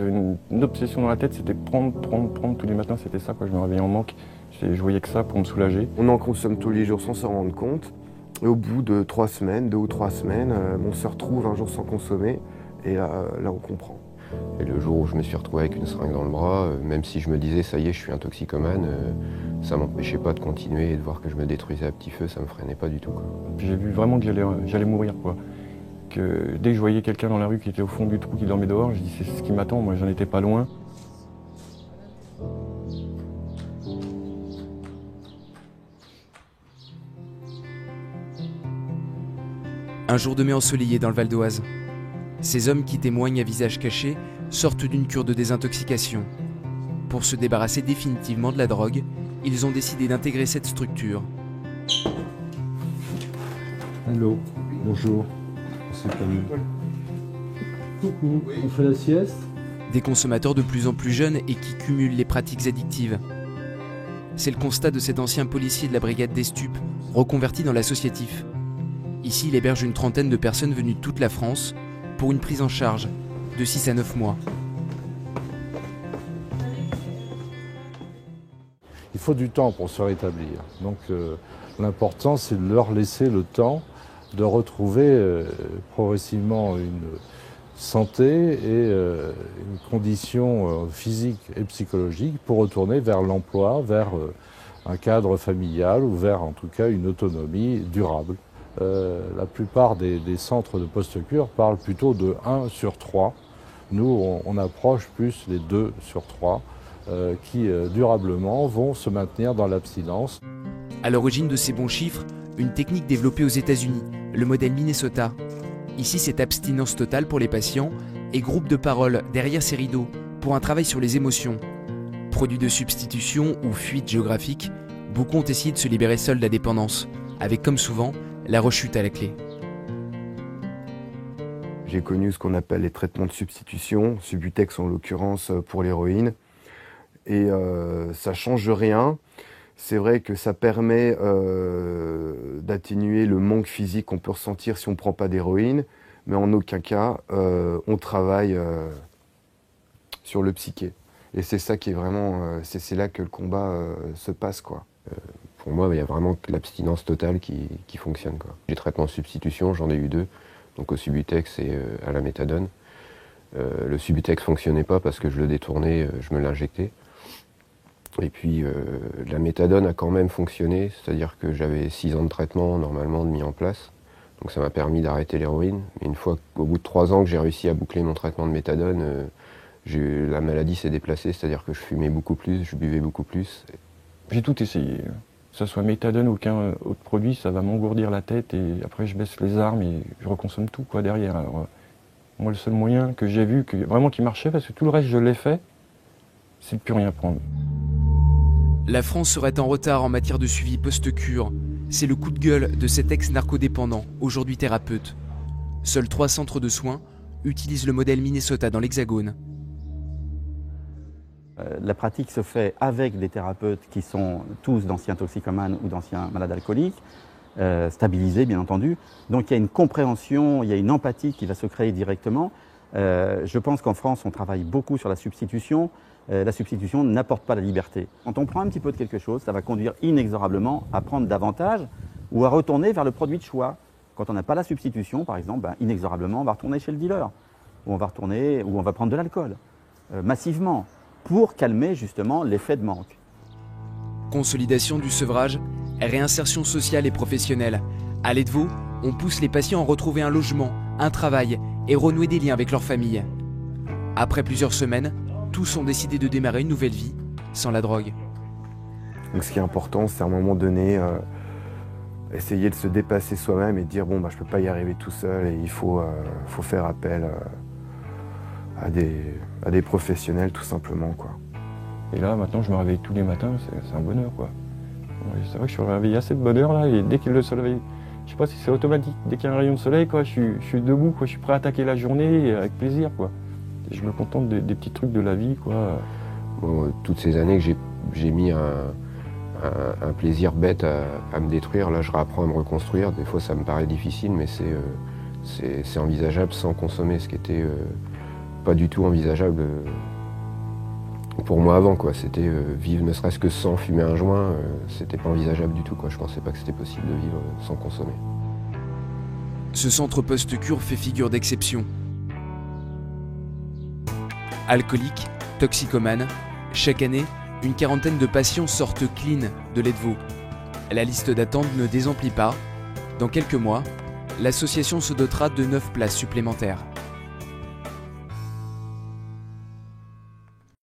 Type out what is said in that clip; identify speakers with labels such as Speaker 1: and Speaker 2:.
Speaker 1: Une obsession dans la tête, c'était prendre tous les matins, c'était ça, quoi. Je me réveillais en manque, je voyais que ça pour me soulager.
Speaker 2: On en consomme tous les jours sans s'en rendre compte. Et au bout de 3 semaines, 2 ou 3 semaines, on se retrouve un jour sans consommer et là on comprend.
Speaker 3: Et le jour où je me suis retrouvé avec une seringue dans le bras, même si je me disais ça y est, je suis un toxicomane, ça m'empêchait pas de continuer et de voir que je me détruisais à petit feu, ça me freinait pas du tout, quoi.
Speaker 1: J'ai vu vraiment que j'allais mourir, quoi. Que dès que je voyais quelqu'un dans la rue qui était au fond du trou, qui dormait dehors, je dis c'est ce qui m'attend, moi j'en étais pas loin.
Speaker 4: Un jour de mai ensoleillé dans le Val d'Oise. Ces hommes qui témoignent à visage caché sortent d'une cure de désintoxication. Pour se débarrasser définitivement de la drogue, ils ont décidé d'intégrer cette structure.
Speaker 5: Allô, bonjour. C'est Camille. Coucou, on fait la sieste?
Speaker 4: Des consommateurs de plus en plus jeunes et qui cumulent les pratiques addictives. C'est le constat de cet ancien policier de la brigade des stupes, reconverti dans l'associatif. Ici, il héberge une trentaine de personnes venues de toute la France pour une prise en charge de 6 à 9 mois.
Speaker 5: Il faut du temps pour se rétablir. Donc l'important, c'est de leur laisser le temps de retrouver progressivement une santé et une condition physique et psychologique pour retourner vers l'emploi, vers un cadre familial ou vers en tout cas une autonomie durable. La plupart des centres de post-cure parlent plutôt de 1 sur 3. Nous, on approche plus les 2 sur 3 qui durablement vont se maintenir dans l'abstinence.
Speaker 4: À l'origine de ces bons chiffres, une technique développée aux États-Unis, le modèle Minnesota. Ici, c'est abstinence totale pour les patients et groupe de parole derrière ces rideaux pour un travail sur les émotions. Produits de substitution ou fuite géographique, beaucoup ont essayé de se libérer seuls de la dépendance, avec comme souvent la rechute à la clé.
Speaker 2: J'ai connu ce qu'on appelle les traitements de substitution, Subutex en l'occurrence pour l'héroïne. Et ça ne change rien. C'est vrai que ça permet d'atténuer le manque physique qu'on peut ressentir si on ne prend pas d'héroïne, mais en aucun cas on travaille sur le psyché. Et c'est ça qui est vraiment, c'est là que le combat se passe, quoi.
Speaker 3: Pour moi, il y a vraiment que l'abstinence totale qui fonctionne, quoi. Les traitements de substitution, j'en ai eu 2, donc au Subutex et à la méthadone. Le Subutex ne fonctionnait pas parce que je le détournais, je me l'injectais. Et puis la méthadone a quand même fonctionné, c'est-à-dire que j'avais 6 ans de traitement normalement mis en place. Donc ça m'a permis d'arrêter l'héroïne. Mais une fois qu'au bout de 3 ans que j'ai réussi à boucler mon traitement de méthadone, la maladie s'est déplacée, c'est-à-dire que je fumais beaucoup plus, je buvais beaucoup plus.
Speaker 1: J'ai tout essayé, que ce soit méthadone ou aucun autre produit, ça va m'engourdir la tête et après je baisse les armes et je reconsomme tout, quoi, derrière. Alors, moi le seul moyen que j'ai vu vraiment qui marchait, parce que tout le reste je l'ai fait, c'est de plus rien prendre.
Speaker 4: La France serait en retard en matière de suivi post-cure. C'est le coup de gueule de cet ex-narcodépendant, aujourd'hui thérapeute. Seuls 3 centres de soins utilisent le modèle Minnesota dans l'Hexagone.
Speaker 6: La pratique se fait avec des thérapeutes qui sont tous d'anciens toxicomanes ou d'anciens malades alcooliques, stabilisés bien entendu. Donc il y a une compréhension, il y a une empathie qui va se créer directement. Je pense qu'en France, on travaille beaucoup sur la substitution. La substitution n'apporte pas la liberté. Quand on prend un petit peu de quelque chose, ça va conduire inexorablement à prendre davantage ou à retourner vers le produit de choix. Quand on n'a pas la substitution, par exemple, inexorablement, on va retourner chez le dealer, ou on va prendre de l'alcool, massivement, pour calmer justement l'effet de manque.
Speaker 4: Consolidation du sevrage, réinsertion sociale et professionnelle. À l'aide-vous, on pousse les patients à retrouver un logement, un travail et renouer des liens avec leur famille. Après plusieurs semaines, tous ont décidé de démarrer une nouvelle vie sans la drogue.
Speaker 2: Donc ce qui est important, c'est à un moment donné, essayer de se dépasser soi-même et de dire bon, je ne peux pas y arriver tout seul et il faut faire appel à des professionnels tout simplement, quoi.
Speaker 1: Et là maintenant je me réveille tous les matins, c'est un bonheur, quoi. C'est vrai que je suis réveillé assez de bonne heure là et dès que le soleil, je sais pas si c'est automatique, dès qu'il y a un rayon de soleil, quoi, je suis debout, quoi, je suis prêt à attaquer la journée avec plaisir, quoi. Et je me contente des petits trucs de la vie, quoi.
Speaker 3: Bon, toutes ces années que j'ai mis un plaisir bête à me détruire, là je réapprends à me reconstruire. Des fois ça me paraît difficile, mais c'est envisageable sans consommer, ce qui était pas du tout envisageable pour moi avant, quoi. C'était vivre ne serait-ce que sans fumer un joint, c'était pas envisageable du tout, quoi. Je pensais pas que c'était possible de vivre sans consommer.
Speaker 4: Ce centre post-cure fait figure d'exception. Alcooliques, toxicomanes, chaque année, une quarantaine de patients sortent clean de lait de veau. La liste d'attente ne désemplit pas. Dans quelques mois, l'association se dotera de 9 places supplémentaires.